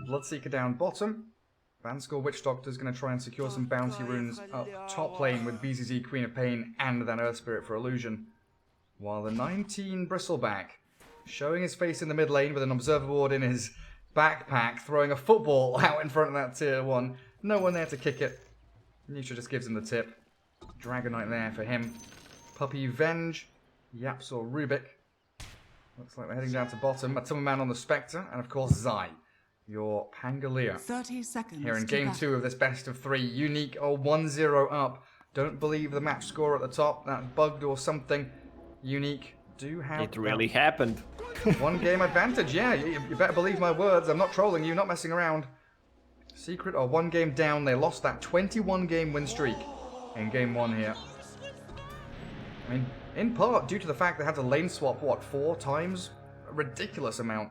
Bloodseeker down bottom. Vanskor Witch Doctor is going to try and secure some bounty runes up top lane with BZZ Queen of Pain and that Earth Spirit for illusion. While the 19 Bristleback showing his face in the mid lane with an observer board in his backpack, throwing a football out in front of that tier 1. No one there to kick it. Nisha just gives him the tip. Dragonite there for him. Puppy Venge. Yaps or Rubik. Looks like we're heading down to bottom. A Tumberman on the Spectre. And of course Zai, your Pangolier. 30 seconds here in game 2 of this best of 3. Unique 1-0 up. Don't believe the match score at the top. That bugged or something. Unique do have... It really happened. 1 game advantage, yeah. You better believe my words. I'm not trolling you, not messing around. Secret are 1 game down. They lost that 21 game win streak in game 1 here. I mean, in part due to the fact they had to lane swap, what, 4 times? A ridiculous amount.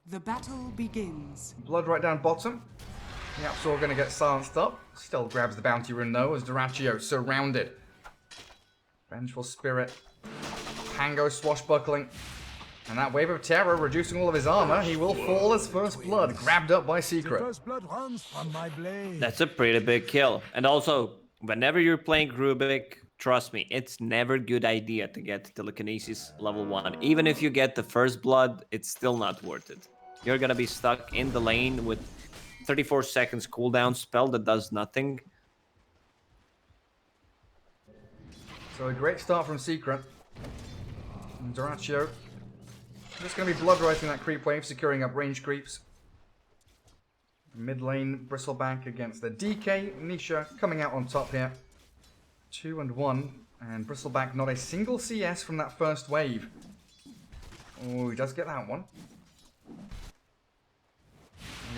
The battle begins. Blood right down bottom. Yapsaw going to get silenced up. Still grabs the bounty rune though as Duraccio surrounded. Vengeful Spirit. Pango swashbuckling. And that Wave of Terror reducing all of his armor. He will fall as First Blood, grabbed up by Secret. First blood runs from my blade. That's a pretty big kill. And also, whenever you're playing Rubik, trust me, it's never a good idea to get Telekinesis level 1. Even if you get the First Blood, it's still not worth it. You're gonna be stuck in the lane with 34 seconds cooldown spell that does nothing. So a great start from Secret. And Duraccio just going to be blood writing that creep wave, securing up range creeps. Mid lane, Bristleback against the DK. Nisha coming out on top here. 2-1. And Bristleback not a single CS from that first wave. Oh, he does get that one.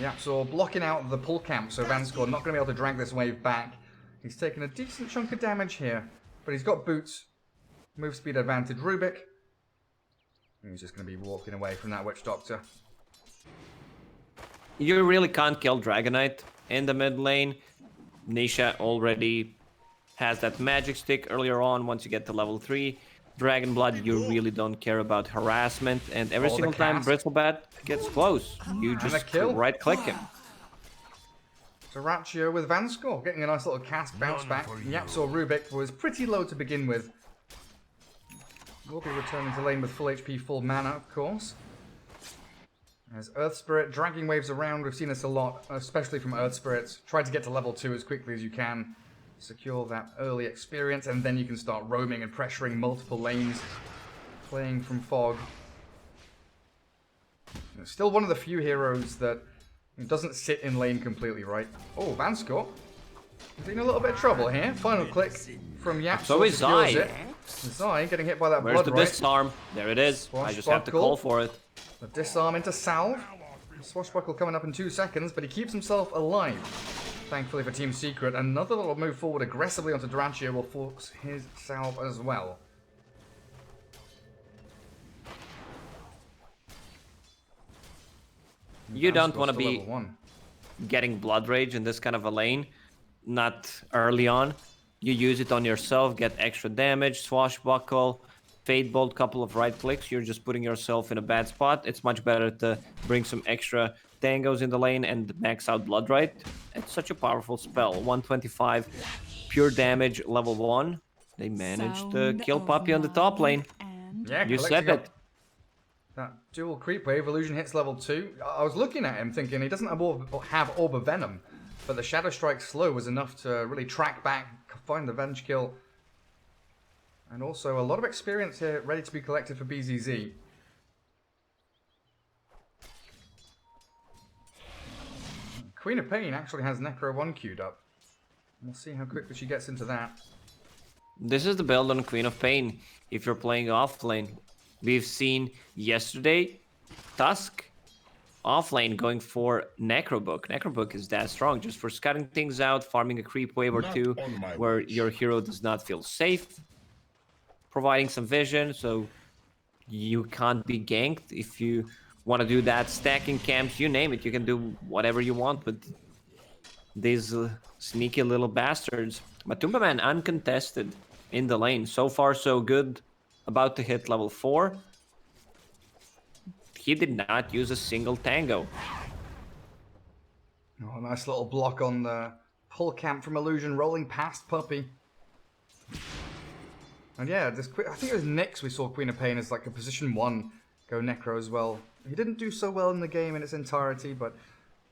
Yapsaw blocking out the pull camp, so Vanskor not going to be able to drag this wave back. He's taken a decent chunk of damage here, but he's got boots. Move speed advantage Rubik. He's just going to be walking away from that Witch Doctor. You really can't kill Dragonite in the mid lane. Nisha already has that magic stick earlier on. Once you get to level 3, Dragon Blood, you really don't care about harassment. And every single time Bristlebat gets close, you just right click him. Duraccio with Vanskor getting a nice little cast bounce back. Yapsaw Rubik was pretty low to begin with. Will be returning to lane with full HP, full mana, of course. As Earth Spirit dragging waves around, we've seen this a lot, especially from Earth Spirits. Try to get to level 2 as quickly as you can. Secure that early experience, and then you can start roaming and pressuring multiple lanes. Playing from Fog. It's still one of the few heroes that doesn't sit in lane completely, right? Oh, Vanskor. He's in a little bit of trouble here. Final click from Yapsaw. So is Zai. Zai getting hit by that Where's blood, the right? disarm? There it is. I just have to call for it. The disarm into Salve. Swashbuckle coming up in 2 seconds, but he keeps himself alive. Thankfully for Team Secret, another little move forward aggressively onto Duraccio will force his Salve as well. You don't want to be getting Blood Rage in this kind of a lane. Not early on. You use it on yourself, get extra damage, Swashbuckle, Fate Bolt, couple of right clicks. You're just putting yourself in a bad spot. It's much better to bring some extra tangos in the lane and max out Blood Right. It's such a powerful spell. 125 pure damage, level 1. They managed to kill Puppy on the top lane. Yeah, you said it. That dual creep wave, illusion hits level 2. I was looking at him thinking he doesn't have Orb of Venom, but the Shadow Strike slow was enough to really track back, find the Venge kill. And also a lot of experience here ready to be collected for BZZ. Queen of Pain actually has Necro 1 queued up. We'll see how quickly she gets into that. This is the build on Queen of Pain if you're playing off lane. We've seen yesterday Tusk off lane going for Necrobook. Necrobook is that strong just for scouting things out, farming a creep wave or 2 where your hero does not feel safe. Providing some vision so you can't be ganked. If you want to do that, stacking camps, you name it, you can do whatever you want with these sneaky little bastards. But Tumberman uncontested in the lane. So far so good. About to hit level 4. He did not use a single tango. Oh, nice little block on the pull camp from Illusion, rolling past Puppy. And yeah, I think it was Nyx we saw Queen of Pain as like a position 1 go Necro as well. He didn't do so well in the game in its entirety, but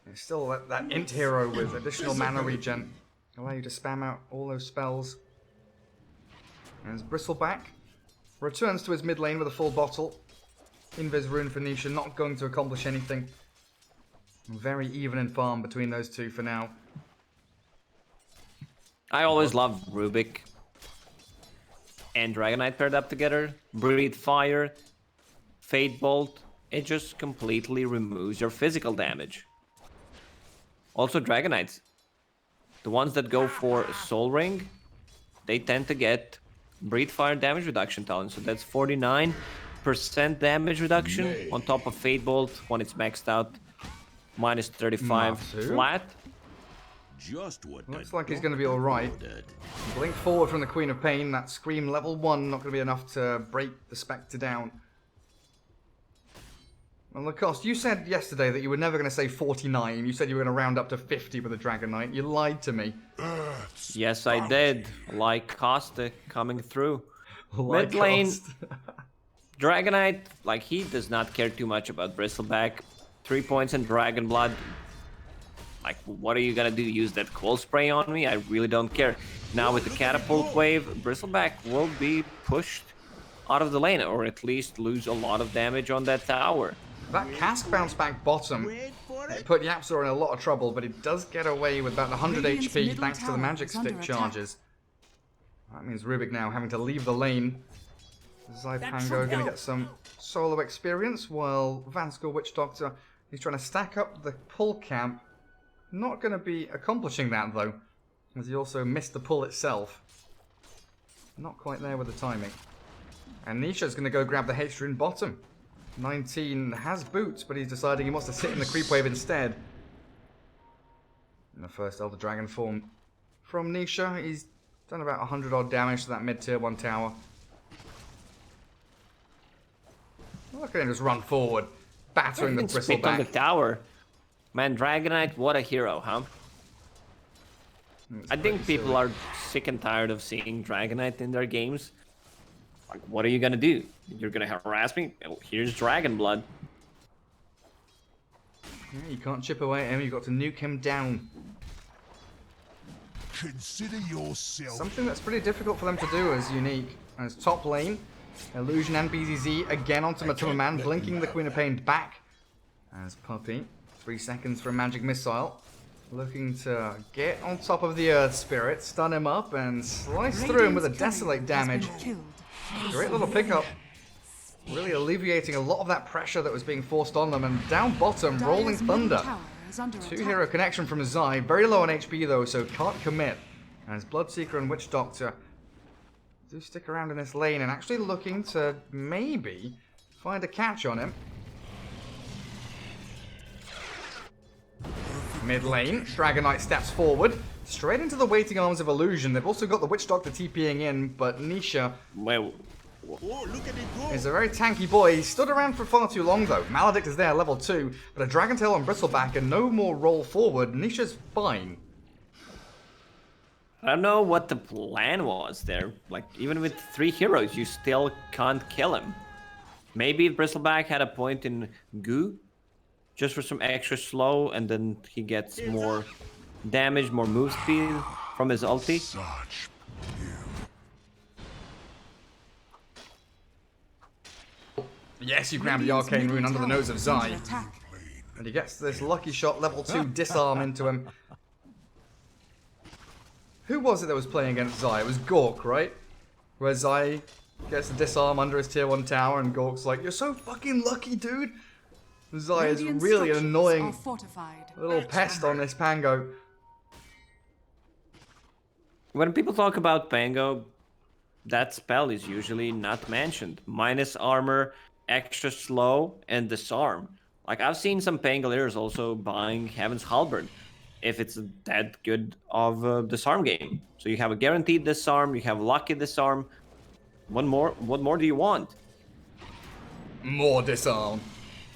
it's still that int hero with additional mana regen. Allow you to spam out all those spells. And as Bristleback returns to his mid lane with a full bottle. Invis rune for Nisha, not going to accomplish anything. Very even in farm between those two for now. I always love Rubik and Dragonite paired up together. Breathe Fire, Fate Bolt. It just completely removes your physical damage. Also Dragonites, the ones that go for Soul Ring, they tend to get Breathe Fire damage reduction talent. So that's 49% damage reduction on top of Fate Bolt when it's maxed out. Minus 35 flat. Just what looks like he's going to be alright. Blink forward from the Queen of Pain. That Scream level 1 not going to be enough to break the Spectre down. Well, Lacoste, you said yesterday that you were never going to say 49. You said you were going to round up to 50 with a Dragon Knight. You lied to me. Yes, I did. Like Costa coming through. Like Mid lane, Costa. Dragonite, like he does not care too much about Bristleback. 3 points in Dragon Blood. Like, what are you gonna do? Use that cold spray on me? I really don't care. Now with the catapult wave, Bristleback will be pushed out of the lane, or at least lose a lot of damage on that tower. That cask bounce back bottom it put Yapzor in a lot of trouble, but it does get away with about 100 Radiant's HP middle thanks to the tower magic is under stick attack. charges. That means Rubik now having to leave the lane. Zypango going to get some solo experience, while Vanskool Witch Doctor, he's trying to stack up the pull camp. Not going to be accomplishing that though, as he also missed the pull itself. Not quite there with the timing. And Nisha's going to go grab the H-Rune bottom. 19 has boots, but he's deciding he wants to sit in the creep wave instead. In the first Elder Dragon form from Nisha, he's done about 100 odd damage to that mid-tier 1 tower. Look at him just run forward, battering the Spit on the Bristleback. tower. Man, Dragonite, what a hero, huh? I think people are sick and tired of seeing Dragonite in their games. Like, what are you gonna do? You're gonna harass me? Oh, here's Dragon Blood. Yeah, you can't chip away at him, you've got to nuke him down. Consider yourself. Something that's pretty difficult for them to do as Unique. As top lane, Illusion and BZZ again onto Matuma Man, blinking the Queen of Pain back. As Puppy, 3 seconds for a magic missile. Looking to get on top of the Earth Spirit, stun him up, and slice through him with a Desolate damage. Great little pickup. Really alleviating a lot of that pressure that was being forced on them. And down bottom, Rolling Thunder. 2-hero connection from Zai. Very low on HP though, so can't commit. As Bloodseeker and Witch Doctor do stick around in this lane and actually looking to maybe find a catch on him. Mid lane, Dragonite steps forward, straight into the waiting arms of Illusion. They've also got the Witch Doctor TPing in, but Nisha Well, Oh, look at it go. is a very tanky boy. He stood around for far too long though. Maledict is there, level 2, but a Dragon Tail on Bristleback and no more roll forward. Nisha's fine. I don't know what the plan was there. Like, even with 3 heroes, you still can't kill him. Maybe if Bristleback had a point in Goo, just for some extra slow, and then he gets more damage, more move speed from his ulti. Such. Yes, you grab the Arcane Rune under the nose of Zai. And he gets this lucky shot, level 2 disarm into him. Who was it that was playing against Zai? It was Gork, right? Where Zai gets the disarm under his tier 1 tower and Gork's like, "You're so fucking lucky, dude." Zai is really an annoying little pest on this Pango. When people talk about Pango, that spell is usually not mentioned. Minus armor, extra slow, and disarm. Like, I've seen some Pangoliers also buying Heaven's Halberd if it's that good of a disarm game. So you have a guaranteed disarm, you have lucky disarm. What more do you want? More disarm.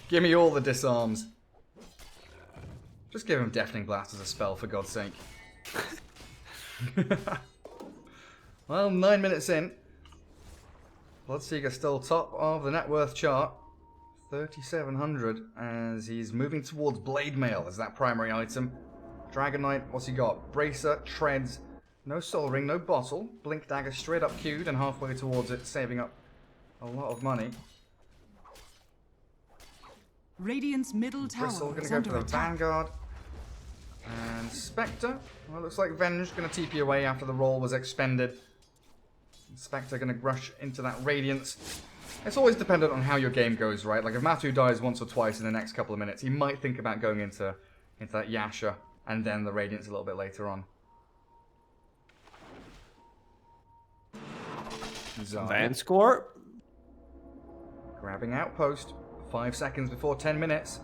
Give me all the disarms. Just give him Deafening Blast as a spell, for God's sake. Well, 9 minutes in. Bloodseeker still top of the net worth chart. 3,700 as he's moving towards Blade Mail as that primary item. Dragon Knight, what's he got? Bracer, Treads, no Soul Ring, no Bottle. Blink Dagger straight up queued and halfway towards it, saving up a lot of money. Radiant's middle tower Bristle going to is go under for the attack. Vanguard. And Spectre. Well, it looks like Venge going to TP away after the roll was expended. Spectre going to rush into that Radiance. It's always dependent on how your game goes, right? Like if Matu dies once or twice in the next couple of minutes, he might think about going into that Yasha and then the Radiance a little bit later on. Van score. Grabbing Outpost. 5 seconds before 10 minutes.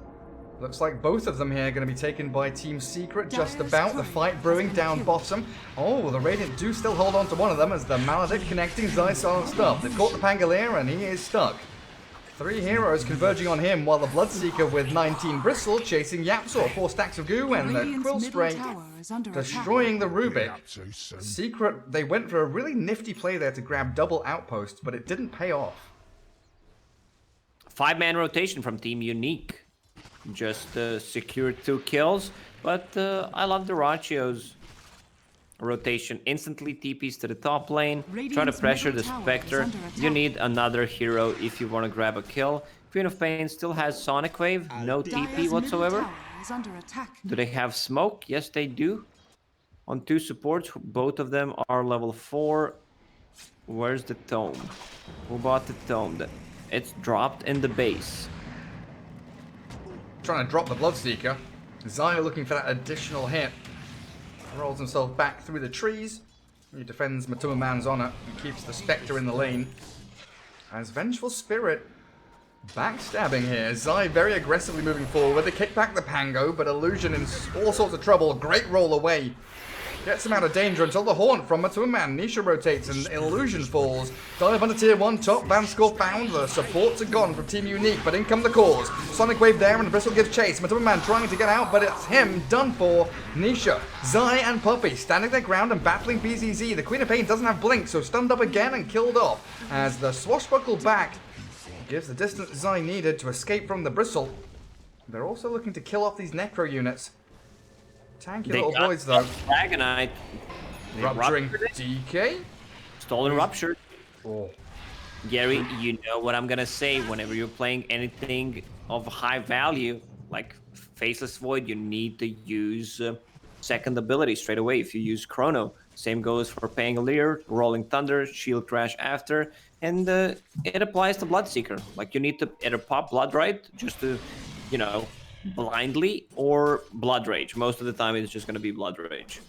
Looks like both of them here are going to be taken by Team Secret just Dire's about. The turret fight has brewing been down killed. bottom. Oh, the Radiant do still hold on to one of them as the Maledict connecting Zai silenced up. They've caught the Pangolier and he is stuck. 3 heroes converging on him while the Bloodseeker with 19 Bristle chasing Yapsor. 4 stacks of goo and the Radiant's Quill middle Spray tower is under destroying the Rubik. Up too soon. Secret, they went for a really nifty play there to grab double Outpost, but it didn't pay off. 5-man rotation from Team Unique. Just secured 2 kills, but I love the Rachio's rotation. Instantly TPs to the top lane, try to Radiant's pressure the middle tower is Spectre. under You attack. need another hero if you want to grab a kill. Queen of Pain still has Sonic Wave, no Dire's TP middle whatsoever. tower is under attack. Do they have smoke? Yes, they do. On 2 supports, both of them are level 4. Where's the tome? Who bought the tome? It's dropped in the base. Trying to drop the Bloodseeker. Zaya looking for that additional hit. Rolls himself back through the trees. He defends Matuma Man's honor and keeps the Spectre in the lane. As Vengeful Spirit backstabbing here. Zai very aggressively moving forward. They kick back the Pango, but Illusion in all sorts of trouble. Great roll away. Gets him out of danger until the Haunt from Matuma Man. Nisha rotates and Illusion falls. Dive under tier 1 top. Van score found. The supports are gone from Team Unique, but in come the cores. Sonic Wave there and Bristle gives chase. Matuma Man trying to get out, but it's him done for. Nisha, Zai and Puppy standing their ground and battling BZZ. The Queen of Pain doesn't have Blink, so stunned up again and killed off. As the swashbuckle back gives the distance Zai needed to escape from the Bristle. They're also looking to kill off these Necro units. Tanky little got boys though. Dragonite. They Rupturing ruptured it. DK. Stolen Rupture. Oh. Gary, you know what I'm gonna say. Whenever you're playing anything of high value, like Faceless Void, you need to use second ability straight away. If you use Chrono, same goes for Pangolier, Rolling Thunder, Shield Crash after, and it applies to Bloodseeker. Like you need to either pop Blood Right just to, you know, blindly, or Blood Rage. Most of the time, it's just gonna be Blood Rage.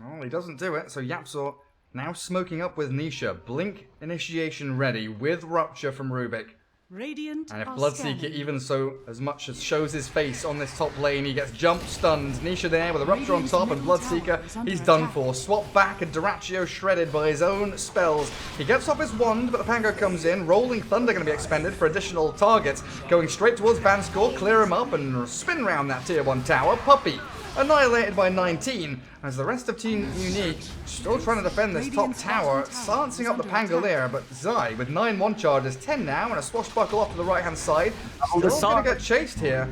Well, he doesn't do it, so Yapsor now smoking up with Nisha. Blink initiation ready with Rupture from Rubik. Radiant And if are Bloodseeker scanning. even so as much as shows his face on this top lane, he gets jump stunned. Nisha there with a Rupture on Radiant's top, and middle tower Bloodseeker, is under he's done attack. for. Swap back and Duraccio shredded by his own spells. He gets off his wand, but the Pango comes in. Rolling Thunder going to be expended for additional targets. Going straight towards Vanscore, clear him up and spin round that tier 1 tower. Puppy annihilated by 19, as the rest of Team Unique still trying to defend this top Radiant's tower, bottom tower silencing is up the under Pangolier, but Zai with 9-1 charges, 10 now, and a swashbuckle off to the right-hand side. the Still going side. to get chased here.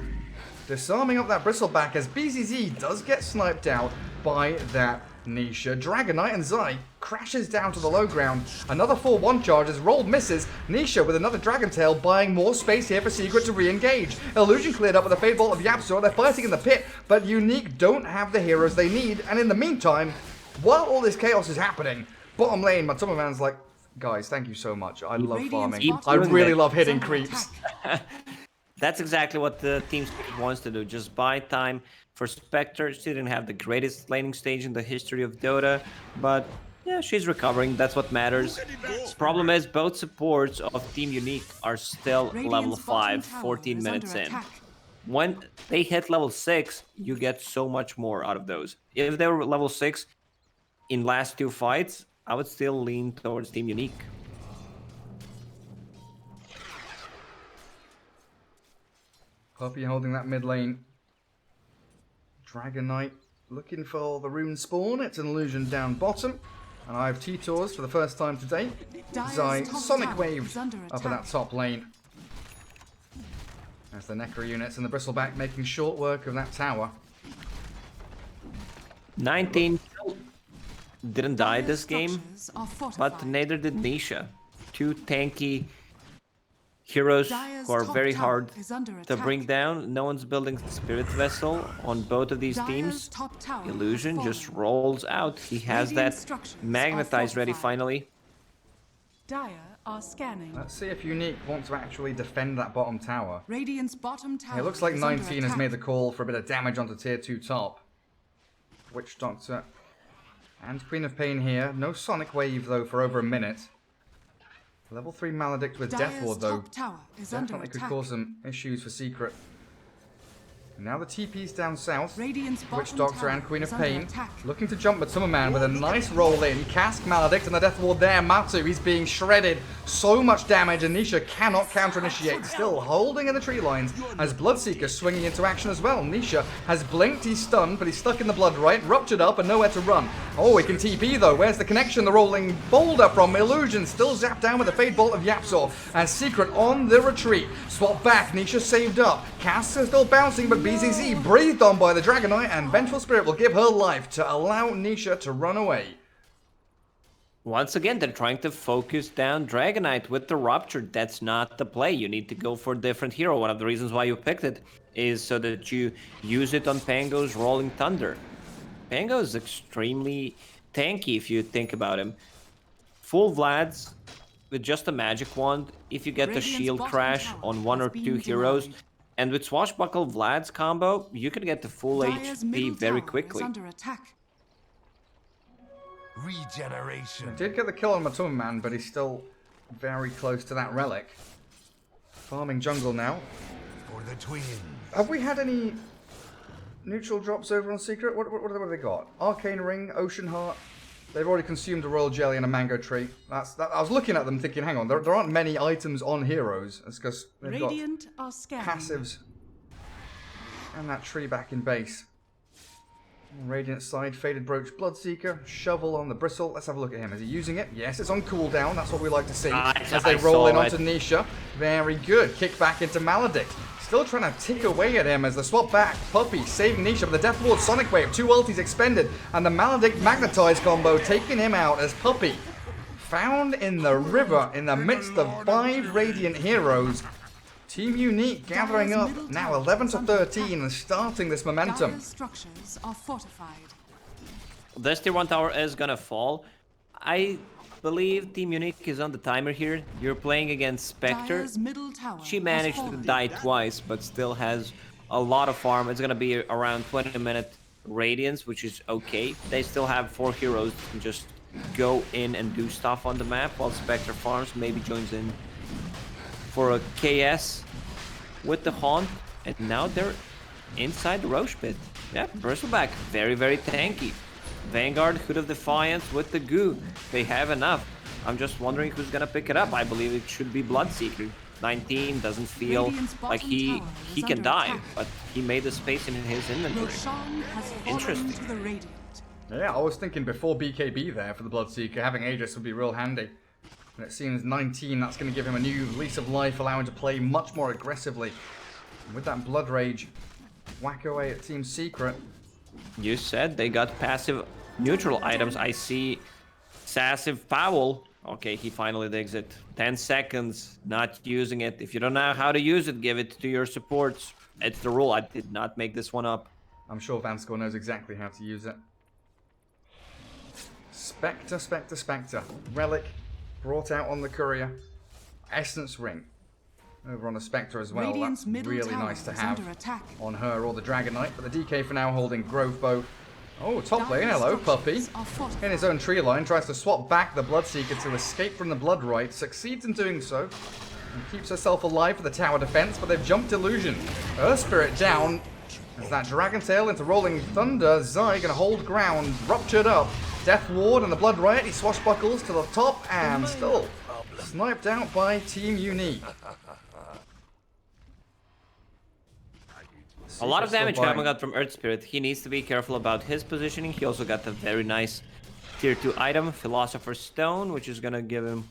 Disarming up that Bristleback as BZZ does get sniped out by that Nisha. Dragon Knight and Zai crashes down to the low ground. Another 4-1 charges, rolled misses. Nisha with another Dragon Tail buying more space here for Secret to re-engage. Illusion cleared up with a Fade Bolt of Yapsor. They're fighting in the pit, but Unique don't have the heroes they need. And in the meantime, while all this chaos is happening, bottom lane, Matuma Man's like, guys, thank you so much. I love Radiant's farming. Keep I doing really that. love is hitting under creeps. attack. That's exactly what the team wants to do. Just buy time for Spectre. She didn't have the greatest laning stage in the history of Dota, but yeah, she's recovering. That's what matters. Problem is, both supports of Team Unique are still level Radiant's bottom 5, tower 14 is minutes under in. attack. When they hit level 6, you get so much more out of those. If they were level 6 in last 2 fights, I would still lean towards Team Unique. Puppy holding that mid lane. Dragon Knight looking for the rune spawn. It's an illusion down bottom. And I have T-Tors for the first time today. Zai Sonic Wave up at that top lane. As the Necro units and the Bristleback making short work of that tower. 19 didn't die this game, Structures are but fortified. neither did Nisha. Two tanky heroes Dire's who are top very tower hard is under to attack. bring down. No one's building Spirit Vessel on both of these Dire's teams. top tower has Illusion fallen. just rolls out. He has Radiant that structures are magnetized ready fortified. finally. Dire are scanning. Let's see if Unique wants to actually defend that bottom tower. Radiant's bottom tower. It looks like is under 19 has attack. made the call for a bit of damage onto tier 2 top. Witch Doctor and Queen of Pain here. No Sonic Wave though for over a minute. Level 3 Maledict with Death Dire's Ward though. top tower is under Definitely could attack. cause some issues for Secret. And now the TP's down south. Radiant's Witch bottom Doctor tower and Queen of is under Pain attack. looking to jump, but Summerman with a nice roll in. Cask Maledict and the Death Ward there. Matu, he's being shredded. So much damage, and Nisha cannot counter-initiate. Still holding in the tree lines as Bloodseeker swinging into action as well. Nisha has blinked, he's stunned, but he's stuck in the blood right, ruptured up and nowhere to run. Oh, he can TP though. Where's the connection? The rolling boulder from Illusion still zapped down with the Fade Bolt of Yapzor. And Secret on the retreat. Swap back, Nisha saved up. Cass is still bouncing, but BZZ breathed on by the Dragon Knight, and Vengeful Spirit will give her life to allow Nisha to run away. Once again, they're trying to focus down Dragonite with the Rupture. That's not the play. You need to go for a different hero. One of the reasons why you picked it is so that you use it on Pango's Rolling Thunder. Pango is extremely tanky if you think about him. Full Vlads with just a magic wand. If you get the Radiant's shield bottom crash tower on one has or been two heroes, denied. and with Swashbuckle Vlad's combo, you can get the full Dire's HP middle very tower quickly. is under attack. Regeneration. Did get the kill on Matuma Man, but he's still very close to that relic. Farming jungle now. For the twins. Have we had any neutral drops over on Secret? What have they got? Arcane Ring, Ocean Heart. They've already consumed a Royal Jelly and a Mango Tree. I was looking at them thinking, hang on, there aren't many items on heroes. It's because they've got Radiant are scanning. passives and that tree back in base. Radiant side, Faded Brooch, Bloodseeker, Shovel on the Bristle. Let's have a look at him. Is he using it? Yes, it's on cooldown. That's what we like to see. As they roll in onto Nisha. Very good. Kick back into Maledict. Still trying to tick away at him as the swap back. Puppy saving Nisha with the Death Ward Sonic Wave. 2 ultis expended. And the Maledict Magnetized combo taking him out as Puppy found in the river in the midst of 5 Radiant heroes. Team Unique gathering up now 11 to 13 and starting this momentum. Dire's structures are fortified. This tier 1 tower is gonna fall. I believe Team Unique is on the timer here. You're playing against Spectre. Dire's middle tower She has managed to fallen. die twice, but still has a lot of farm. It's gonna be around 20-minute Radiance, which is okay. They still have 4 heroes that can just go in and do stuff on the map, while Spectre farms, maybe joins in for a KS with the Haunt, and now they're inside the Roche pit. Yeah, Bristleback, very, very tanky. Vanguard, Hood of Defiance with the Goo. They have enough. I'm just wondering who's gonna pick it up. I believe it should be Bloodseeker. 19 doesn't feel Radiant's like bottom he tower is can under die, attack. but he made the space in his inventory. Roshan has fallen Interesting. to the Radiant. Yeah, I was thinking before BKB there for the Bloodseeker, having Aegis would be real handy. And it seems 19, that's going to give him a new lease of life, allow him to play much more aggressively. And with that Blood Rage, whack away at Team Secret. You said they got passive neutral items. I see Sassive Powell. Okay, he finally digs it. 10 seconds, not using it. If you don't know how to use it, give it to your supports. It's the rule. I did not make this one up. I'm sure Vanskor knows exactly how to use it. Spectre, Spectre, Spectre. Relic, brought out on the Courier. Essence Ring. Over on the Spectre as well. Radiant's That's middle really tower nice to is have under attack. on her or the Dragon Knight. But the DK for now holding Grove Bow. Oh, top lane, Dire's hello, Puppy. structures are fortified. In his own tree line, tries to swap back the Bloodseeker to escape from the Blood Rite. Succeeds in doing so. And keeps herself alive for the tower defense, but they've jumped Illusion. Earth Spirit down. As that Dragon Tail into Rolling Thunder. Zai gonna hold ground, ruptured up. Death Ward and the Blood Riot. He swashbuckles to the top and still sniped out by Team Unique. A lot of Secret's still damage buying. coming out from Earth Spirit. He needs to be careful about his positioning. He also got a very nice tier 2 item, Philosopher's Stone, which is gonna give him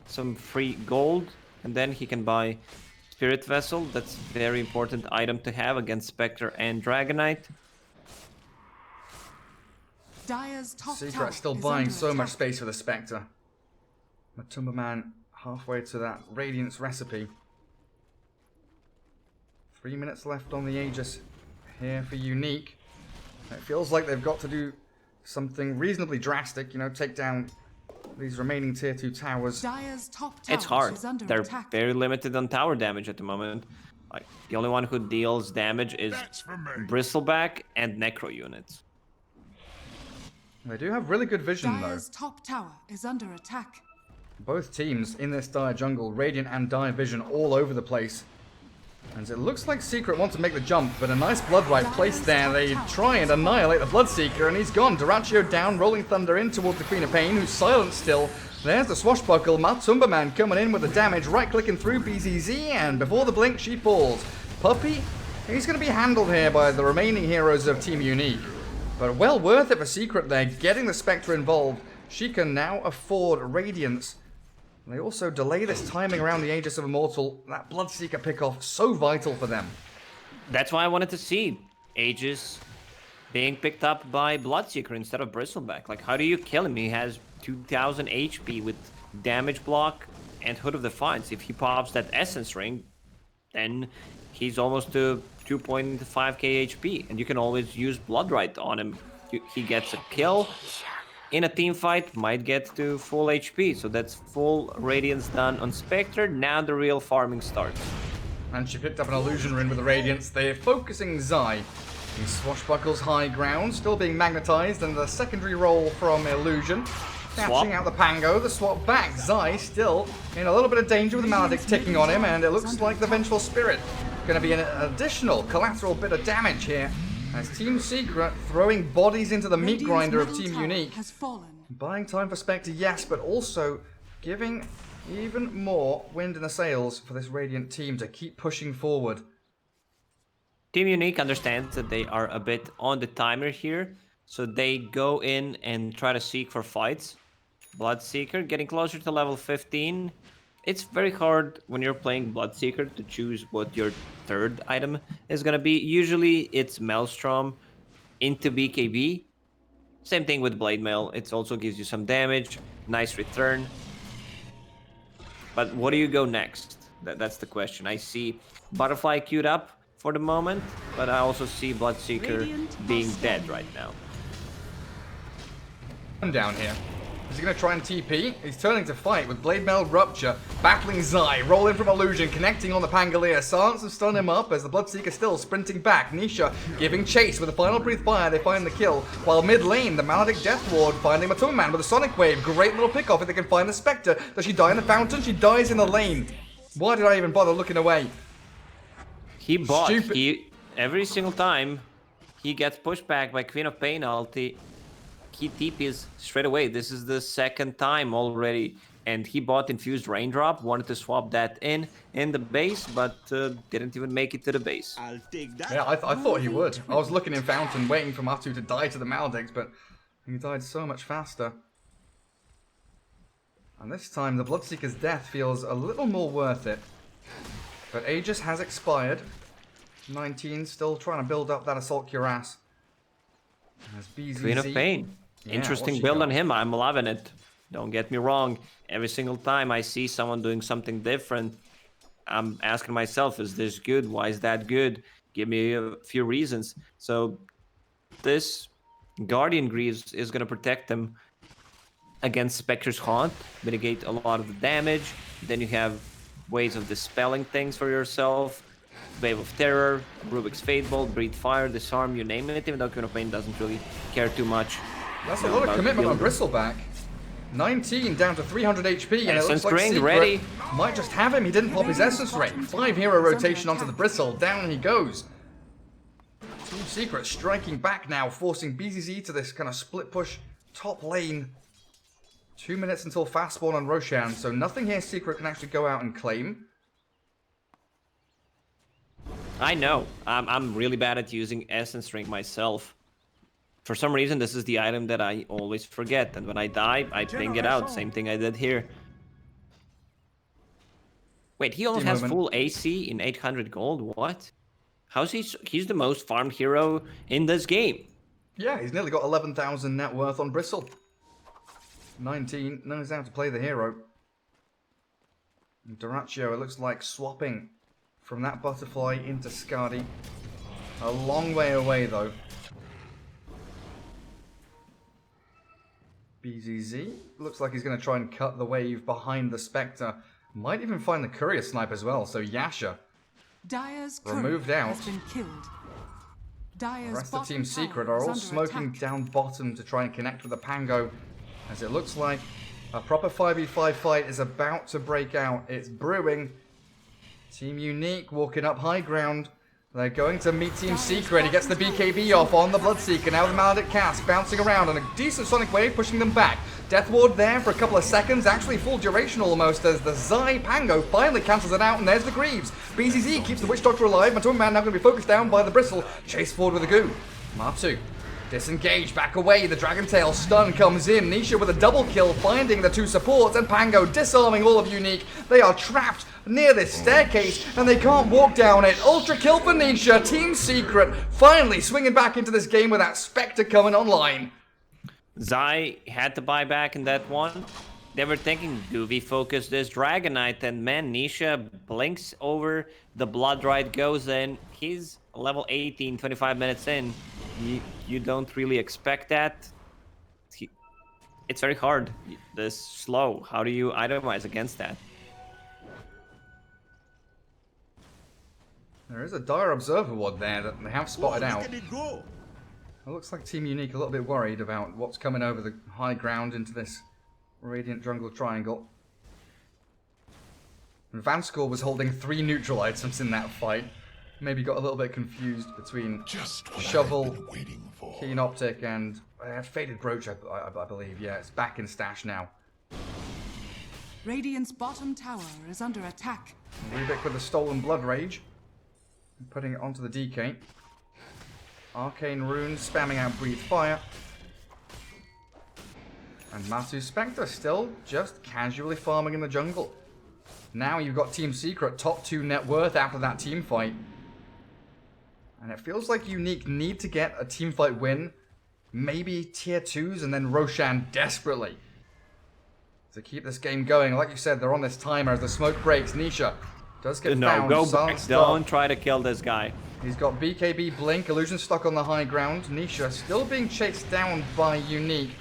some free gold. And then he can buy Spirit Vessel. That's a very important item to have against Spectre and Dragonite. Dire's top tower Secret still is buying under so much attack. space for the Spectre. Matumba Man halfway to that Radiance recipe. 3 minutes left on the Aegis here for Unique. It feels like they've got to do something reasonably drastic, you know, take down these remaining tier 2 towers. Dire's top tower It's hard. is under They're attack. very limited on tower damage at the moment. Like, the only one who deals damage is That's for me. Bristleback and Necro units. They do have really good vision though. Dire's top tower is under attack. Both teams in this dire jungle, Radiant and Dire Vision all over the place. And it looks like Secret want to make the jump, but a nice Bloodrite placed there. They try and annihilate the Bloodseeker, and he's gone. Duraccio down, Rolling Thunder in towards the Queen of Pain, who's silent still. There's the Swashbuckle, Matumba Man coming in with the damage, right-clicking through BZZ, and before the blink, she falls. Puppey, he's going to be handled here by the remaining heroes of Team Unique. But well worth it for Secret there, getting the Spectre involved. She can now afford Radiance. They also delay this timing around the Aegis of Immortal. That Bloodseeker pickoff, so vital for them. That's why I wanted to see Aegis being picked up by Bloodseeker instead of Bristleback. Like, how do you kill him? He has 2000 HP with damage block and Hood of Defiance. If he pops that Essence Ring, then he's almost to 2.5k HP. And you can always use Bloodrite on him. He gets a kill in a team fight, might get to full HP. So that's full Radiance done on Spectre. Now the real farming starts. And she picked up an Illusion Rune with the Radiance. They're focusing Zai. He swashbuckles high ground, still being magnetized, and the secondary roll from Illusion. Catching out the Pango, the swap back. Zai still in a little bit of danger with the Maledict ticking on him, and it looks like the Vengeful Spirit going to be an additional collateral bit of damage here. As Team Secret throwing bodies into the meat Radiant's grinder of middle Team tower Unique. has fallen. Buying time for Spectre, yes, but also giving even more wind in the sails for this Radiant team to keep pushing forward. Team Unique understands that they are a bit on the timer here, so they go in and try to seek for fights. Bloodseeker getting closer to level 15. It's very hard when you're playing Bloodseeker to choose what your third item is gonna be. Usually it's Maelstrom into BKB. Same thing with Blade Mail. It also gives you some damage, nice return. But what do you go next? That's the question. I see Butterfly queued up for the moment, but I also see Bloodseeker being dead right now. I'm down here. Is he going to try and TP? He's turning to fight with Blade Mail Rupture, battling Zai, rolling from Illusion, connecting on the Pangolier. Silence and stun him up as the Bloodseeker still sprinting back. Nisha giving chase with a final breathe fire. They find the kill. While mid lane, the Maledict Death Ward finding Matumba Man with a Sonic Wave. Great little pick off if they can find the Spectre. Does she die in the fountain? She dies in the lane. Why did I even bother looking away? He bought. Stupid. Every single time he gets pushed back by Queen of Pain ulti, he TPs straight away. This is the second time already, and he bought Infused Raindrop, wanted to swap that in the base, but didn't even make it to the base. I'll take that. Yeah, I thought he would. I was looking in fountain, waiting for Matu to die to the Maledict, but he died so much faster. And this time, the Bloodseeker's death feels a little more worth it. But Aegis has expired. 19 still trying to build up that Assault Cuirass. As BZZ. Queen of Pain. Yeah, Interesting what's she build got? on him. I'm loving it. Don't get me wrong. Every single time I see someone doing something different, I'm asking myself, is this good? Why is that good? Give me a few reasons. So this Guardian Greaves is going to protect them against Spectre's Haunt, mitigate a lot of the damage. Then you have ways of dispelling things for yourself. Wave of Terror, Rubik's Fate Bolt, Breathe Fire, Disarm, you name it, even though Queen of Pain doesn't really care too much. That's a lot of about commitment on building. Bristleback. 19 down to 300 HP, and it Essence looks like Ring Secret ready. might just have him. He didn't pop his Essence Ring. 5 hero rotation onto the Bristle. Down he goes. Team Secret striking back now, forcing BZZ to this kind of split push top lane. 2 minutes until fast spawn on Roshan, so nothing here Secret can actually go out and claim. I know. I'm really bad at using Essence Ring myself. For some reason, this is the item that I always forget, and when I die, I ping it out. Same thing I did here. Wait, he almost has full AC in 800 gold? What? How's he? He's the most farmed hero in this game. Yeah, he's nearly got 11,000 net worth on Bristle. 19, knows how to play the hero. Doraccio, it looks like swapping from that butterfly into Skadi. A long way away, though. BZZ looks like he's going to try and cut the wave behind the Spectre. Might even find the courier snipe as well, so Yasha Dire's removed courier out. has been killed. Dire's The rest of bottom Team tower Secret is are all under smoking attack. down bottom to try and connect with the Pango, as it looks like a proper 5v5 fight is about to break out. It's brewing. Team Unique walking up high ground. They're going to meet Team Secret. He gets the BKB off on the Bloodseeker. Now the Maledict cast bouncing around and a decent Sonic Wave pushing them back. Death Ward there for a couple of seconds, actually full duration almost, as the Zai Pango finally cancels it out, and there's the Greaves. BZZ keeps the Witch Doctor alive, and Man now going to be focused down by the Bristle. Chase forward with a goo. Matu disengage, back away, the Dragon Tail stun comes in. Nisha with a double kill, finding the two supports, and Pango disarming all of Unique. They are trapped near this staircase, and they can't walk down it. Ultra kill for Nisha. Team Secret finally swinging back into this game with that Spectre coming online. Zai had to buy back in that one. They were thinking, do we focus this Dragon Knight? And man, Nisha blinks over, the Blood Rite goes in. He's level 18, 25 minutes in. You don't really expect that. It's very hard. This slow. How do you itemize against that? There is a Dire Observer Ward there that they have spotted out. It looks like Team Unique a little bit worried about what's coming over the high ground into this Radiant Jungle Triangle. And Vanskor was holding 3 neutral items in that fight. Maybe got a little bit confused between Shovel, Keen Optic, and Faded Brooch, I believe. Yeah, it's back in stash now. Radiant's bottom tower is under attack. Rubik with the Stolen Blood Rage. Putting it onto the DK. Arcane Runes spamming out Breathe Fire. And Matu Spectre still just casually farming in the jungle. Now you've got Team Secret, top 2 net worth after that team fight. And it feels like Unique need to get a team fight win. Maybe tier 2s and then Roshan desperately to keep this game going. Like you said, they're on this timer as the smoke breaks. Nisha does get found. Go back. Don't try to kill this guy. He's got BKB Blink, Illusion stuck on the high ground. Nisha still being chased down by Unique.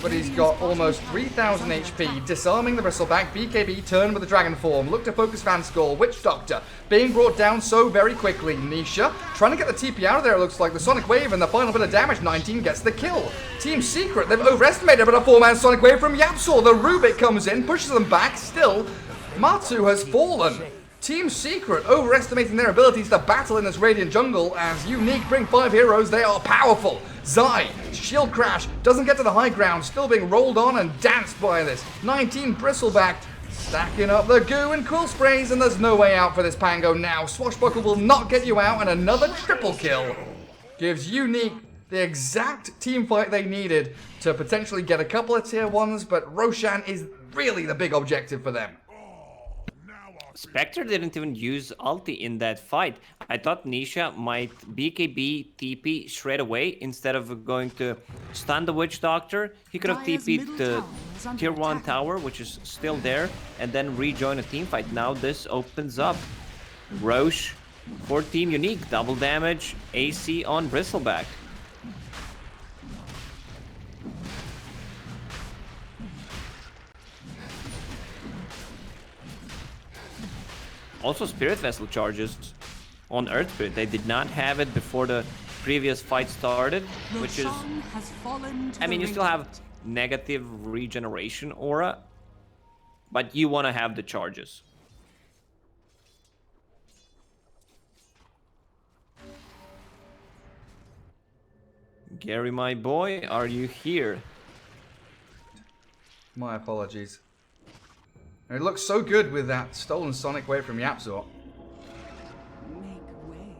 But he's got almost 3,000 HP, disarming the Bristleback. BKB turn with the Dragon Form. Look to focus Vanskor. Witch Doctor being brought down so very quickly. Nisha trying to get the TP out of there, it looks like. The Sonic Wave and the final bit of damage. 19 gets the kill. Team Secret, they've overestimated, but a 4-man Sonic Wave from Yapsor. The Rubik comes in, pushes them back. Still, Matu has fallen. Team Secret overestimating their abilities to battle in this Radiant Jungle as Unique bring 5 heroes. They are powerful. Zai, shield crash, doesn't get to the high ground, still being rolled on and danced by this. 19 Bristleback, stacking up the goo and cool sprays, and there's no way out for this Pango now. Swashbuckle will not get you out, and another triple kill gives Unique the exact team fight they needed to potentially get a couple of tier 1s, but Roshan is really the big objective for them. Spectre didn't even use ulti in that fight. I thought Nisha might BKB TP straight away instead of going to stun the Witch Doctor. He could have TP'd the tier 1 tower, which is still there, and then rejoin a team fight. Now this opens up. Roche for Team Unique. Double damage, AC on Bristleback. Also, Spirit Vessel charges on Earth Spirit. They did not have it before the previous fight started, which is... I mean, you still have negative regeneration aura, but you want to have the charges. Gary, my boy, are you here? My apologies. It looks so good with that stolen Sonic Wave from Yapzor. Make way.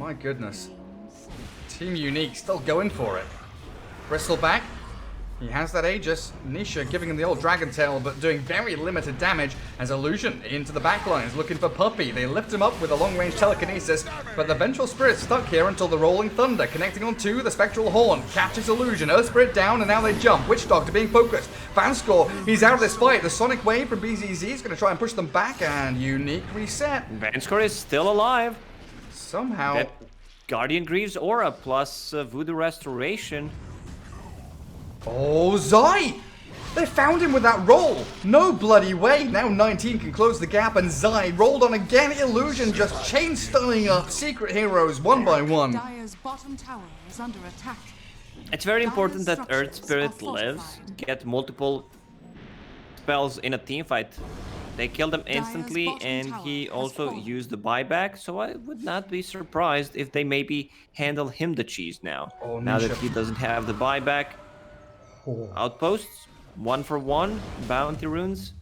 My goodness. Team Unique still going for it. Bristleback. He has that Aegis. Nisha giving him the old Dragon Tail, but doing very limited damage as Illusion into the backlines, looking for Puppy. They lift him up with a long-range telekinesis, but the Vengeful Spirit's stuck here until the Rolling Thunder, connecting on to the Spectral Horn, catches Illusion, Earth Spirit down, and now they jump. Witch Doctor being focused. Vanscore, he's out of this fight. The Sonic Wave from BZZ is going to try and push them back, and Unique reset. Vanscore is still alive. Somehow... That Guardian Greaves Aura plus Voodoo Restoration. Oh, Zai! They found him with that roll! No bloody way! Now 19 can close the gap, and Zai rolled on again. Illusion just chain stunning up Secret Heroes one by one. Dire's bottom tower is under attack. It's very important that Earth structures Spirit are lives, fortified. get multiple spells in a team fight. They killed him instantly, bottom and tower he has also fallen. used the buyback, so I would not be surprised if they maybe handle him the cheese now. Oh, now that Nisha. he doesn't have the buyback. Oh. Outposts, 1 for 1, bounty runes.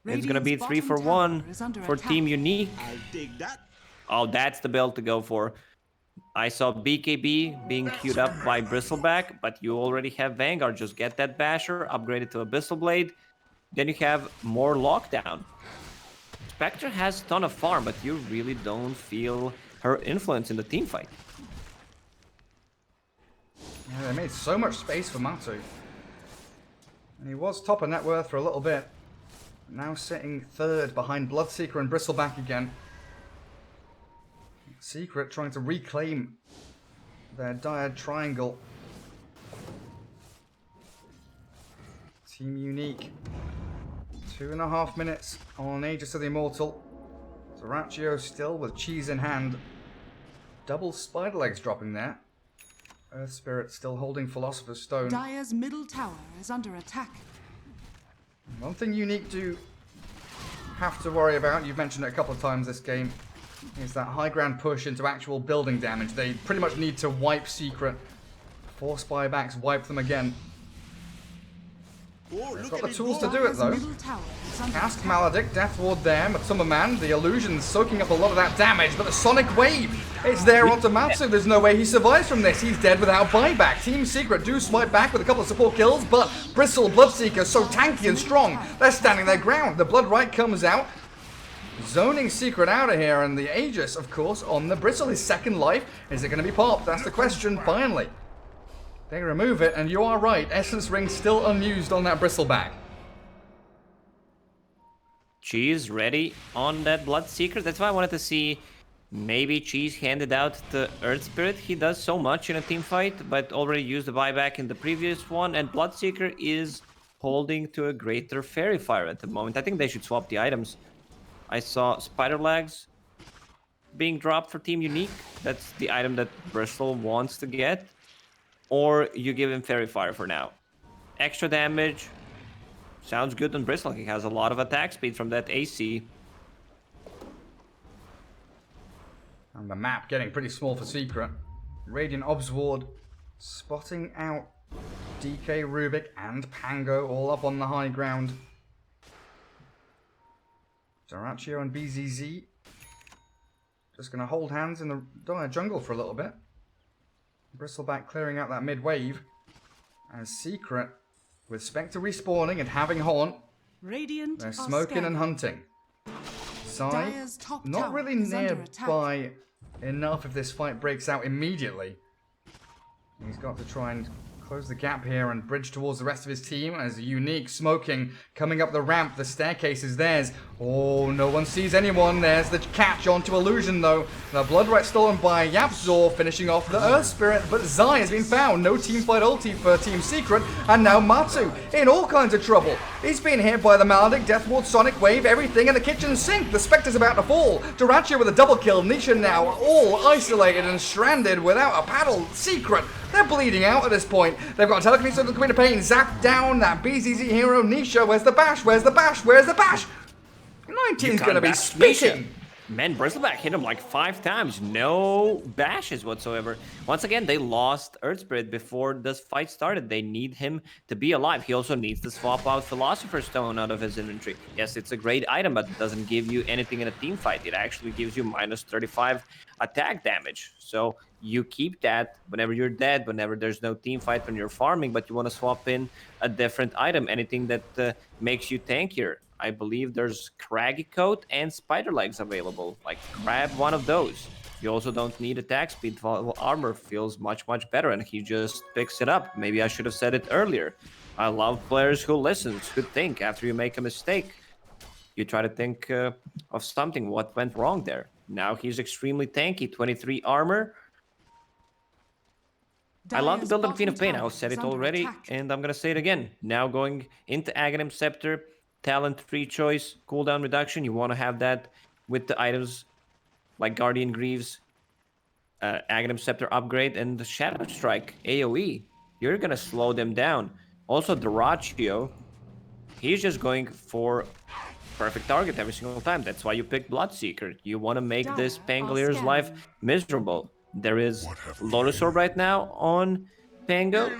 It's gonna be Radiant's 3 for bottom tower 1 is under for attack. Team Unique. I'll dig that. Oh, that's the build to go for. I saw BKB being queued up by Bristleback, but you already have Vanguard. Just get that Basher, upgrade it to Abyssal Blade. Then you have more lockdown. Spectre has a ton of farm, but you really don't feel her influence in the team fight. Yeah, they made so much space for Matu. And he was top of net worth for a little bit. Now sitting third behind Bloodseeker and Bristleback again. Secret trying to reclaim their Dyad Triangle. Team Unique. 2.5 minutes on Aegis of the Immortal. Zoraccio still with cheese in hand. Double spider legs dropping there. Earth Spirit still holding Philosopher's Stone. Dire's middle tower is under attack. One thing Unique do have to worry about, you've mentioned it a couple of times this game, is that high ground push into actual building damage. They pretty much need to wipe Secret. Force buybacks, wipe them again. Oh, They've look got at the it tools to go. do it Dire's though. middle tower is under Cast attack. Maledict, Death Ward there, Matsuma Man, the Illusion's soaking up a lot of that damage, but the Sonic Wave, it's there onto Matsu. There's no way he survives from this. He's dead without buyback. Team Secret do swipe back with a couple of support kills, but Bristle, Bloodseeker, so tanky and strong, they're standing their ground. The Blood Right comes out, zoning Secret out of here, and the Aegis, of course, on the Bristle. His second life, is it going to be popped? That's the question, finally. They remove it, and you are right, Essence Ring still unused on that Bristleback. Cheese ready on that Bloodseeker. That's why I wanted to see maybe Cheese handed out the Earth Spirit. He does so much in a team fight, but already used the buyback in the previous one. And Bloodseeker is holding to a greater Fairy Fire at the moment. I think they should swap the items. I saw Spider Legs being dropped for Team Unique. That's the item that Bristle wants to get. Or you give him Fairy Fire for now. Extra damage. Sounds good on Bristle. He has a lot of attack speed from that AC. And the map getting pretty small for Secret. Radiant Obs Ward spotting out DK, Rubik, and Pango all up on the high ground. Zoraccio and BZZ just going to hold hands in the dire jungle for a little bit. Bristleback clearing out that mid wave. And Secret, with Spectre respawning and having Haunt, Radiant they're are smoking and scanning. hunting. Sai, Dire's top not tower really is under attack. nearby enough if this fight breaks out immediately. He's got to try and close the gap here and bridge towards the rest of his team as Unique smoking coming up the ramp. The staircase is theirs. Oh, no one sees anyone. There's the catch onto Illusion though. The Blood Right stolen by Yapzor, finishing off the Earth Spirit, but Zai has been found. No team fight ulti for Team Secret, and now Matsu in all kinds of trouble. He's been hit by the Maledict, Death Ward, Sonic Wave, everything in the kitchen sink. The Spectre's about to fall. Doraccio with a double kill. Nisha now all isolated and stranded without a paddle. Secret, they're bleeding out at this point. They've got telekinesis of the Queen of Pain. Zapped down that BZZ hero Nisha. Where's the bash? Where's the bash? Where's the bash? 19's going to be bash spitting. Man, Bristleback hit him like 5 times. No bashes whatsoever. Once again, they lost Earth Spirit before this fight started. They need him to be alive. He also needs to swap out Philosopher's Stone out of his inventory. Yes, it's a great item, but it doesn't give you anything in a team fight. It actually gives you minus 35 attack damage. So you keep that whenever you're dead, whenever there's no team fight, when you're farming, but you want to swap in a different item, anything that makes you tankier. I believe there's Craggy Coat and Spider Legs available. Like, grab one of those. You also don't need attack speed. Armor feels much, much better, and he just picks it up. Maybe I should have said it earlier. I love players who listen, who think after you make a mistake. You try to think of something, what went wrong there. Now he's extremely tanky, 23 armor. I love the build on Queen of Pain. I said it already, and I'm going to say it again. Now going into Aghanim Scepter, talent tree choice, cooldown reduction. You want to have that with the items like Guardian Greaves, Aghanim Scepter upgrade, and the Shadow Strike AoE. You're going to slow them down. Also, Duraccio, he's just going for perfect target every single time. That's why you pick Bloodseeker. You want to make this Pangalier's life miserable. There is Lotus Orb right now on Pango.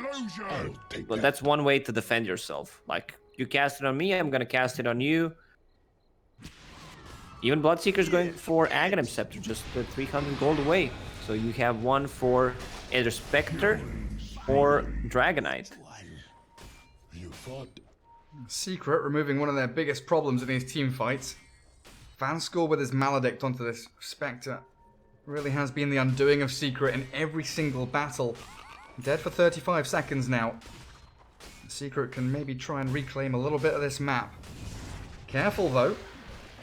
But that's one way to defend yourself. Like, you cast it on me, I'm gonna cast it on you. Even Bloodseeker's going for Aghanim Scepter, just 300 gold away. So you have one for either Spectre or Dragonite. Secret removing one of their biggest problems in these team fights. Vanscore with his Maledict onto this Spectre really has been the undoing of Secret in every single battle. Dead for 35 seconds now. Secret can maybe try and reclaim a little bit of this map. Careful though.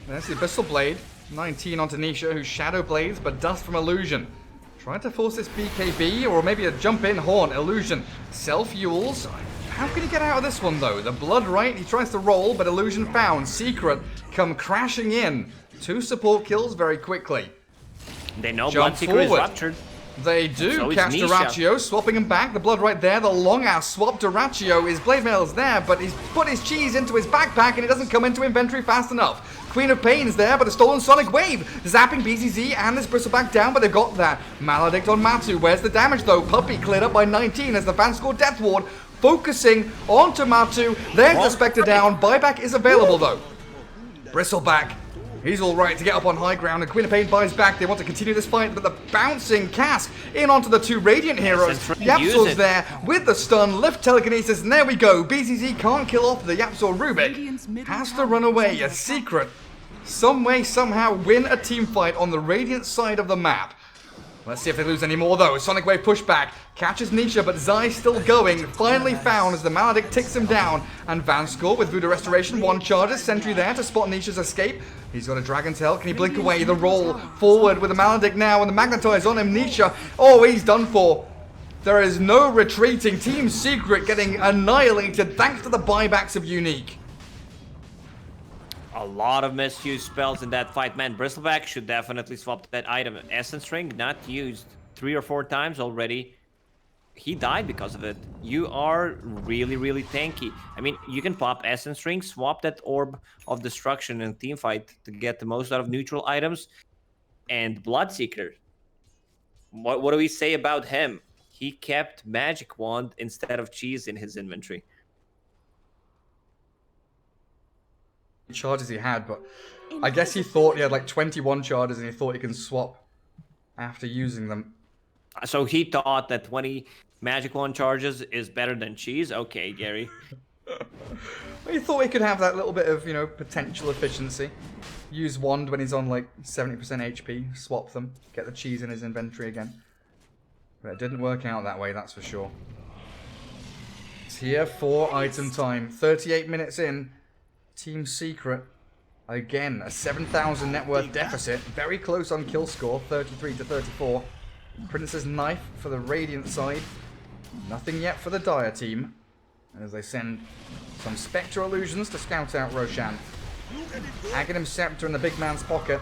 There's the Abyssal Blade. 19 onto Nisha, who Shadow Blades, but Dust from Illusion. Trying to force this BKB, or maybe a jump in Horn. Illusion self-fuels. How can he get out of this one though? The Blood right, he tries to roll, but Illusion found. Secret come crashing in. 2 support kills very quickly. They know Jump Bloodseeker is forward. ruptured. They do So catch Nisha. Duraccio, swapping him back. The Blood right there, the long ass swap. Duraccio, his blade mail's there, but he's put his cheese into his backpack and it doesn't come into inventory fast enough. Queen of Pain's there, but a stolen Sonic Wave, zapping BZZ and this Bristleback down, but they've got that. Maledict on Matu, where's the damage though? Puppy cleared up by 19 as the Vanscore Death Ward focusing onto Matu. There's the Spectre down, buyback is available though. Bristleback. He's all right to get up on high ground, and Queen of Pain buys back. They want to continue this fight, but the bouncing cask in onto the 2 Radiant heroes. Yapsor's there with the stun, lift telekinesis, and there we go. BZZ can't kill off the Yapsor Rubik. Has to run away. A Secret. Some way, somehow win a team fight on the Radiant side of the map. Let's see if they lose any more though. Sonic Wave pushback. Catches Nisha, but Zai still going. Finally found as the Maledict ticks him down. And Vanscore with Voodoo Restoration. 1 charges. Sentry there to spot Nisha's escape. He's got a Dragon Tail. Can he blink away? The roll forward with the Maledict now. And the Magnetize on him. Nisha. Oh, he's done for. There is no retreating. Team Secret getting annihilated thanks to the buybacks of Unique. A lot of misused spells in that fight, man. Bristleback should definitely swap that item. Essence Ring, not used 3 or 4 times already. He died because of it. You are really, really tanky. I mean, you can pop Essence Ring, swap that Orb of Destruction in a team fight to get the most out of neutral items. And Bloodseeker. What do we say about him? He kept Magic Wand instead of Cheese in his inventory. Charges he had, but I guess he thought he had like 21 charges and he thought he can swap after using them. So he thought that 20 Magic Wand charges is better than Cheese? Okay, Gary. He thought he could have that little bit of, you know, potential efficiency. Use Wand when he's on like 70% HP, swap them, get the cheese in his inventory again. But it didn't work out that way, that's for sure. It's here for item time. 38 minutes in. Team Secret, again, a 7,000 net worth deficit. Very close on kill score, 33 to 34. Princess Knife for the Radiant side. Nothing yet for the Dire team. As they send some Spectre Illusions to scout out Roshan. Aghanim Scepter in the big man's pocket.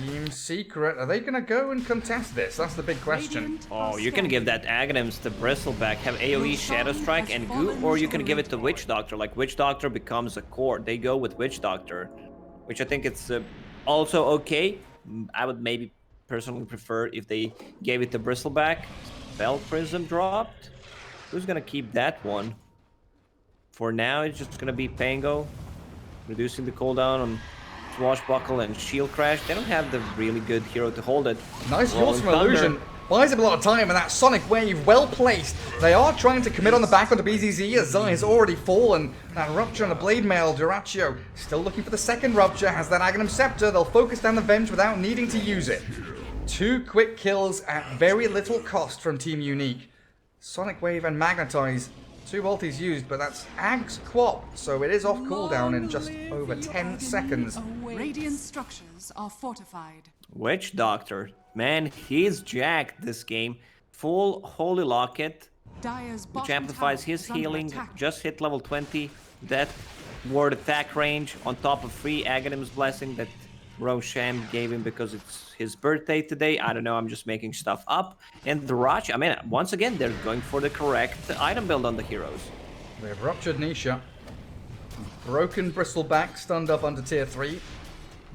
Team Secret, are they going to go and contest this? That's the big question. Oh, you can give that Aghanims to Bristleback, have AoE Shadow Strike and Goo, or you can give it to Witch Doctor. Like, Witch Doctor becomes a core. They go with Witch Doctor. which I think it's also okay. I would maybe personally prefer if they gave it the Bristleback. Spell Prism dropped. Who's gonna keep that one? For now, it's just gonna be Pango, reducing the cooldown on Swashbuckle and Shield Crash. They don't have the really good hero to hold it. Nice Rolling use from Thunder. Illusion. Buys him a lot of time, and that Sonic Wave, well placed. They are trying to commit on the back onto BZZ as Zai has already fallen. That Rupture on the Blade Mail, Duraccio still looking for the second Rupture, has that Aghanim Scepter. They'll focus down the Venge without needing to use it. 2 quick kills at very little cost from Team Unique. Sonic Wave and Magnetize. 2 ultis used, but that's Ag's Quap, so it is off cooldown in just over 10 seconds. Radiant structures are fortified. Witch Doctor. Man, he's jacked this game. Full Holy Locket, Dire's which bottom amplifies tower his is under healing. attack. Just hit level 20. That ward attack range on top of free Aghanim's Blessing that Roshan gave him because it's his birthday today. I don't know, I'm just making stuff up. And the Raj, I mean, once again, they're going for the correct item build on the heroes. They've ruptured Nisha. Broken Bristleback, stunned up under tier 3.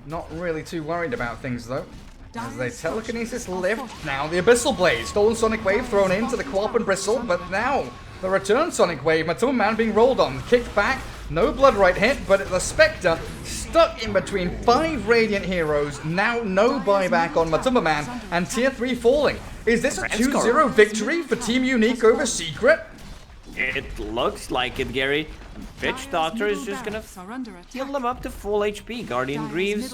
Not really too worried about things though. As they telekinesis lift, now the Abyssal Blade. Stolen Sonic Wave thrown into the Quap and Bristle, but now the return Sonic Wave. Matuma Man being rolled on, kicked back, no Blood Right hit, but the Spectre stuck in between 5 Radiant heroes. Now no buyback on Matuma Man, and tier 3 falling. Is this a 2-0 victory for Team Unique over Secret? It looks like it, Gary. Witch Doctor is just gonna heal them up to full HP. Guardian Greaves,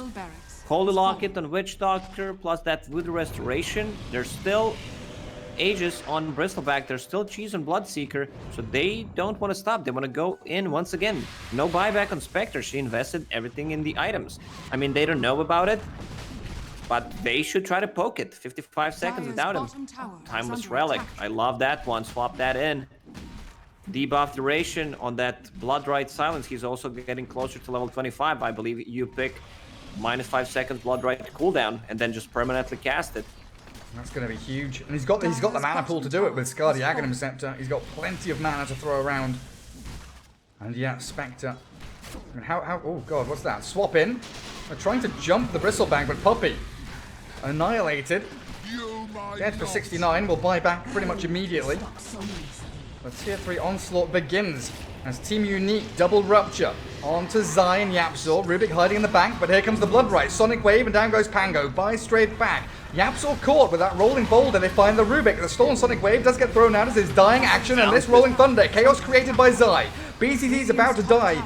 Holy Locket on Witch Doctor, plus that Voodoo Restoration. There's still Aegis on Bristleback. There's still Cheese on Bloodseeker, so they don't want to stop. They want to go in once again. No buyback on Spectre. She invested everything in the items. I mean, they don't know about it, but they should try to poke it. 55 seconds without him. Timeless Relic. I love that one. Swap that in. Debuff duration on that Blood Right Silence. He's also getting closer to level 25. I believe you pick -5 seconds Blood Right cooldown and then just permanently cast it. That's going to be huge. And he's got the mana pool to do it with Skadi Aghanim Scepter. He's got plenty of mana to throw around. And yeah, Spectre. And how oh god, what's that? Swap in. They're trying to jump the Bristleback, but Puppey annihilated. Dead for 69. Will buy back pretty much immediately. The tier 3 onslaught begins as Team Unique double rupture onto Zion Yapzor. Rubik hiding in the back, but here comes the Blood Right. Sonic Wave and down goes Pango. Buys straight back. Yapzor caught with that rolling boulder. They find the Rubik. The stolen Sonic Wave does get thrown out as his dying action, and this rolling thunder. Chaos created by Zai. BCC's about to die.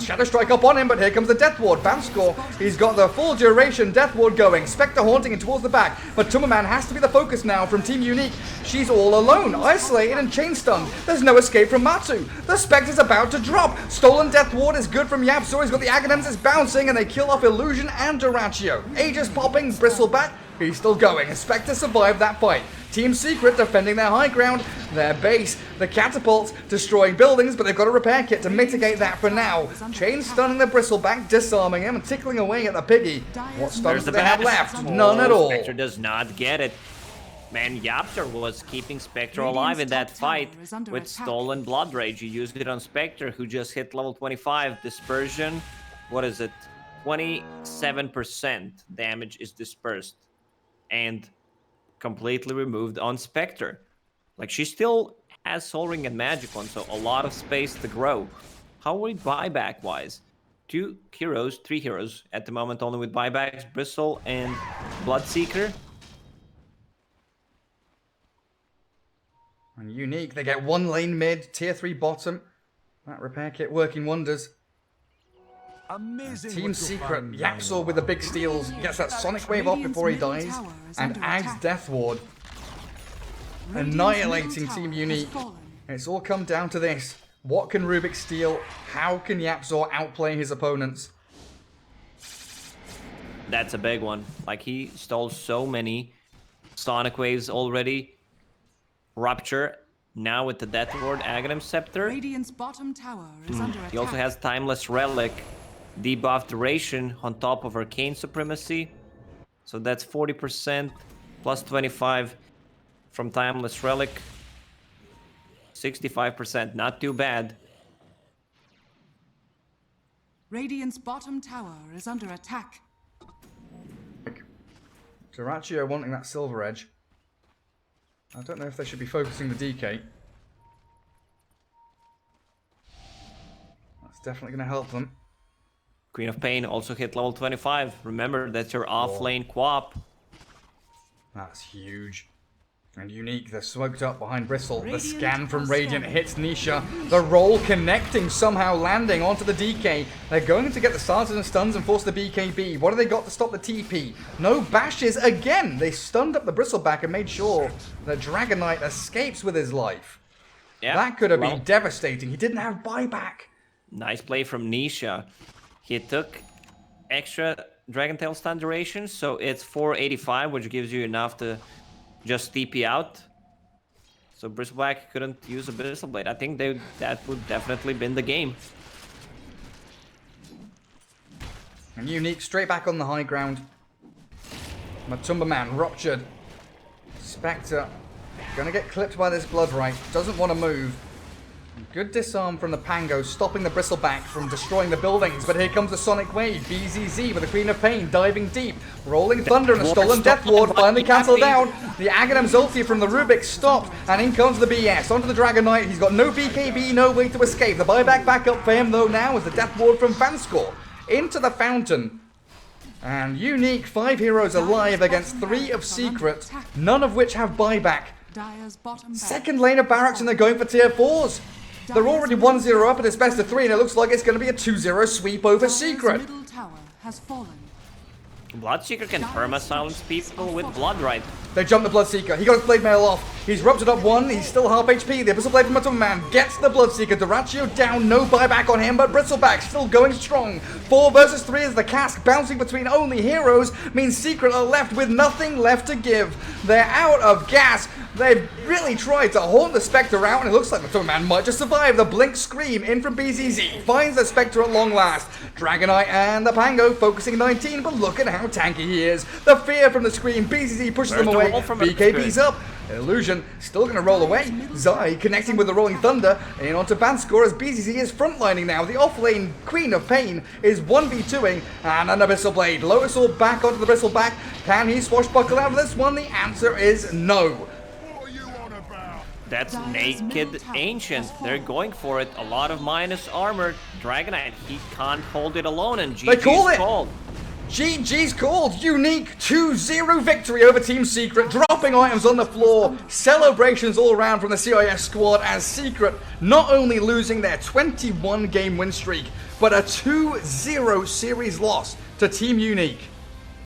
Shadow Strike up on him, but here comes the Death Ward. Banskor, he's got the full duration Death Ward going. Spectre haunting him towards the back, but Tummerman has to be the focus now from Team Unique. She's all alone, isolated and chain stunned. There's no escape from Matsu. The Spectre's about to drop. Stolen Death Ward is good from Yapzor. He's got the Aghanims, it's bouncing, and they kill off Illusion and Duraccio. Aegis popping, Bristleback. He's still going. Spectre survived that fight. Team Secret defending their high ground, their base, the catapults destroying buildings, but they've got a repair kit to mitigate that for now. Chain stunning the Bristleback, disarming him and tickling away at the piggy. What stuns do they have left? None at all. Spectre does not get it. Man, Yapzor was keeping Spectre alive in that fight with stolen Blood Rage. He used it on Spectre, who just hit level 25. Dispersion, what is it? 27% damage is dispersed and completely removed on Spectre. Like, she still has Soul Ring and Magic one, so a lot of space to grow. How are we buyback wise? 2 heroes, 3 heroes at the moment, only with buybacks, Bristle and Bloodseeker. And Unique, they get 1 lane mid, tier 3 bottom. That repair kit working wonders. Amazing. Team Secret, Yapzor with the big steals, gets that Sonic Wave off before he dies, and Ag's Death Ward, annihilating Team Unique. It's all come down to this. What can Rubik steal? How can Yapzor outplay his opponents? That's a big one. Like, he stole so many Sonic Waves already. Rupture, now with the Death Ward, Aghanim Scepter. Radiant's bottom tower is under attack. He also has Timeless Relic, debuff duration on top of Arcane Supremacy. So that's 40% plus 25 from Timeless Relic. 65%, not too bad. Radiant's bottom tower is under attack. Dyrachyo wanting that silver edge. I don't know if they should be focusing the DK. That's definitely going to help them. Queen of Pain also hit level 25. Remember, that's your off-lane co-op. That's huge. And Unique, they're smoked up behind Bristle. The Radiant scan from are Radiant scanning. hits Nisha. The roll connecting, somehow landing onto the DK. They're going to get the starters and stuns and force the BKB. What do they got to stop the TP? No bashes again. They stunned up the Bristleback and made sure that Dragon Knight escapes with his life. Yeah, That could have well, been devastating. He didn't have buyback. nice play from Nisha. He took extra Dragon Tail stun duration, so it's 485, which gives you enough to just TP out. So Bristleback couldn't use a Bristle Blade. I think that would definitely been the game. And Unique straight back on the high ground. Matumba Man ruptured. Spectre gonna get clipped by this Bloodright. Doesn't want to move. Good disarm from the Pango, stopping the Bristleback from destroying the buildings. But here comes the Sonic Wave. BZZ with the Queen of Pain diving deep. Rolling Thunder and a stolen Death Ward finally cancelled out. The Aghanim's ulti from the Rubik stopped. And in comes the BS. Onto the Dragon Knight. He's got no BKB, no way to escape. The buyback back up for him though now is the Death Ward from Vanscore. Into the Fountain. And Unique, 5 heroes alive against 3 of Secret. None of which have buyback. Dire's bottom barracks. Second lane of Barracks and they're going for tier 4s. They're already 1-0 up and it's best of 3 and it looks like it's going to be a 2-0 sweep over Dire's Secret. middle tower has fallen. Bloodseeker can perma-silence people with Bloodright. They jump the Bloodseeker. He got his Blade Mail off. He's ruptured up 1. He's still half HP. The Abyssal Blade from Matumba Man gets the Bloodseeker. Dyrachyo down. No buyback on him, but Bristleback still going strong. 4 versus 3 as the cask bouncing between only heroes means Secret are left with nothing left to give. They're out of gas. They've really tried to haunt the Spectre out, and it looks like the Matumba Man might just survive. The Blink Scream in from BZZ finds the Spectre at long last. Dragonite and the Pango focusing 19, but look at how tanky he is. The fear from the Scream. BZZ pushes Where's them the away. roll from BKB's up. Illusion still going to roll away. Zai connecting with the Rolling Thunder. In onto Vanscore as BZZ is frontlining now. The off-lane Queen of Pain is 1v2ing. And an Abyssal Blade. Lotus Orb back onto the Bristleback. Can he swashbuckle out of this one? The answer is no. That's Dire's Naked middle tower Ancient. has They're fallen. going for it. A lot of minus armor. Dragonite, he can't hold it alone, and They call GG's it. called. GG's called. Unique 2-0 victory over Team Secret. Dropping items on the floor. Celebrations all around from the CIS squad as Secret not only losing their 21 game win streak, but a 2-0 series loss to Team Unique.